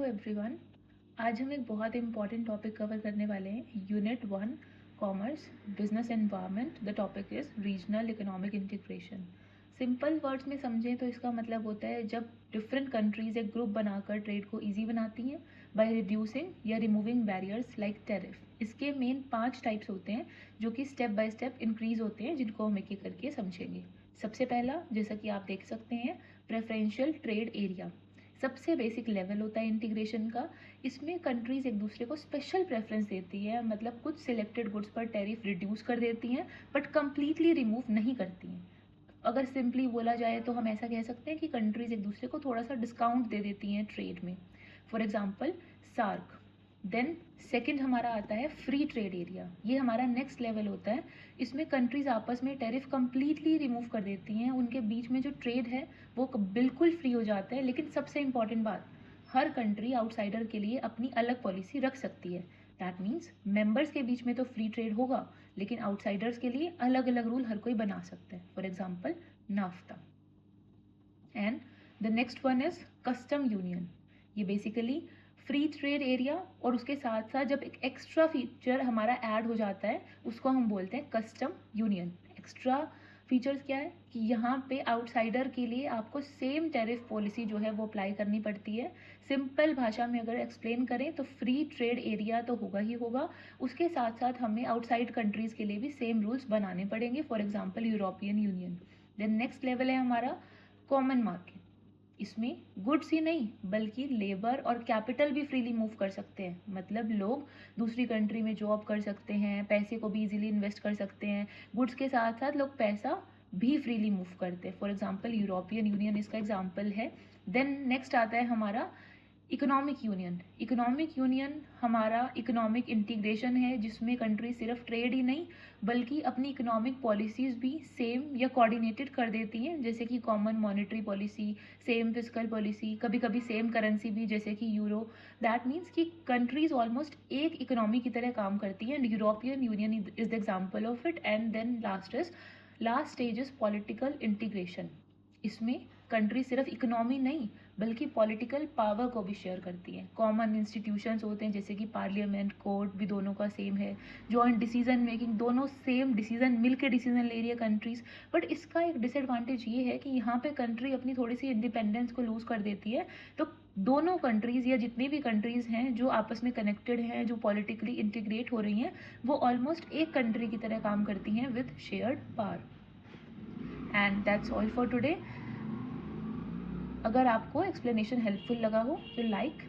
Everyone. आज हम एक बहुत इंपॉर्टेंट टॉपिक कवर करने वाले हैं। Unit 1 commerce business environment. The topic is regional economic integration. Simple words में समझें तो इसका मतलब होता है जब डिफरेंट कंट्रीज एक ग्रुप बनाकर ट्रेड को ईजी बनाती हैं बाय रिड्यूसिंग या रिमूविंग बैरियर्स लाइक टैरिफ। इसके मेन 5 टाइप्स होते हैं जो कि स्टेप बाय स्टेप इंक्रीज होते हैं, जिनको हम एक एक करके समझेंगे। सबसे पहला, जैसा कि आप देख सकते हैं, प्रेफरेंशियल ट्रेड एरिया। सबसे बेसिक लेवल होता है इंटीग्रेशन का। इसमें कंट्रीज एक दूसरे को स्पेशल प्रेफरेंस देती है, मतलब कुछ सिलेक्टेड गुड्स पर टैरिफ रिड्यूस कर देती हैं बट कंप्लीटली रिमूव नहीं करती हैं। अगर सिंपली बोला जाए तो हम ऐसा कह सकते हैं कि कंट्रीज एक दूसरे को थोड़ा सा डिस्काउंट दे देती हैं ट्रेड में। For example SAARC. Then second हमारा आता है फ्री ट्रेड एरिया। ये हमारा नेक्स्ट लेवल होता है। इसमें कंट्रीज आपस में टैरिफ कंप्लीटली रिमूव कर देती हैं, उनके बीच में जो ट्रेड है वो बिल्कुल फ्री हो जाता है। लेकिन सबसे इंपॉर्टेंट बात, हर कंट्री आउटसाइडर के लिए अपनी अलग पॉलिसी रख सकती है। दैट मीन्स मेंबर्स के बीच में तो फ्री ट्रेड होगा, लेकिन आउटसाइडर्स के लिए अलग अलग रूल हर कोई बना सकता है। For example naphtha. And the next one is custom union. ये बेसिकली फ्री ट्रेड एरिया और उसके साथ साथ जब एक एक्स्ट्रा फीचर हमारा ऐड हो जाता है उसको हम बोलते हैं कस्टम यूनियन। एक्स्ट्रा फीचर्स क्या है कि यहाँ पे आउटसाइडर के लिए आपको सेम टैरिफ पॉलिसी जो है वो अप्लाई करनी पड़ती है। सिंपल भाषा में अगर एक्सप्लेन करें तो फ्री ट्रेड एरिया तो होगा ही होगा, उसके साथ साथ हमें आउटसाइड कंट्रीज़ के लिए भी सेम रूल्स बनाने पड़ेंगे। For example European Union. Then next level है हमारा कॉमन मार्केट। इसमें गुड्स ही नहीं बल्कि लेबर और कैपिटल भी फ्रीली मूव कर सकते हैं, मतलब लोग दूसरी कंट्री में जॉब कर सकते हैं, पैसे को भी इजीली इन्वेस्ट कर सकते हैं। गुड्स के साथ साथ लोग पैसा भी फ्रीली मूव करते हैं। फॉर एग्जांपल यूरोपियन यूनियन इसका एग्जांपल है। देन नेक्स्ट आता है हमारा इकोनॉमिक यूनियन। इकोनॉमिक यूनियन हमारा इकोनॉमिक इंटीग्रेशन है, जिसमें कंट्री सिर्फ ट्रेड ही नहीं बल्कि अपनी इकोनॉमिक पॉलिसीज़ भी सेम या कोऑर्डिनेटेड कर देती हैं, जैसे कि common monetary policy, same fiscal policy, कभी कभी सेम करेंसी भी जैसे कि यूरो। दैट मीन्स कि कंट्रीज ऑलमोस्ट एक इकोनॉमी की तरह काम करती हैं and European Union is the example of it. And then last stage is political integration. इसमें कंट्री सिर्फ इकोनॉमी नहीं बल्कि पॉलिटिकल पावर को भी शेयर करती हैं। कॉमन इंस्टीट्यूशंस होते हैं जैसे कि पार्लियामेंट, कोर्ट भी दोनों का सेम है। जॉइंट डिसीजन मेकिंग, दोनों सेम डिसीजन मिल के डिसीजन ले रही है कंट्रीज। बट इसका एक डिसएडवांटेज ये है कि यहाँ पे कंट्री अपनी थोड़ी सी इंडिपेंडेंस को लूज कर देती है। तो दोनों कंट्रीज या जितनी भी कंट्रीज हैं जो आपस में कनेक्टेड हैं, जो पॉलिटिकली इंटीग्रेट हो रही हैं, वो ऑलमोस्ट एक कंट्री की तरह काम करती हैं with shared power. And that's all for today. अगर आपको एक्सप्लेनेशन हेल्पफुल लगा हो तो लाइक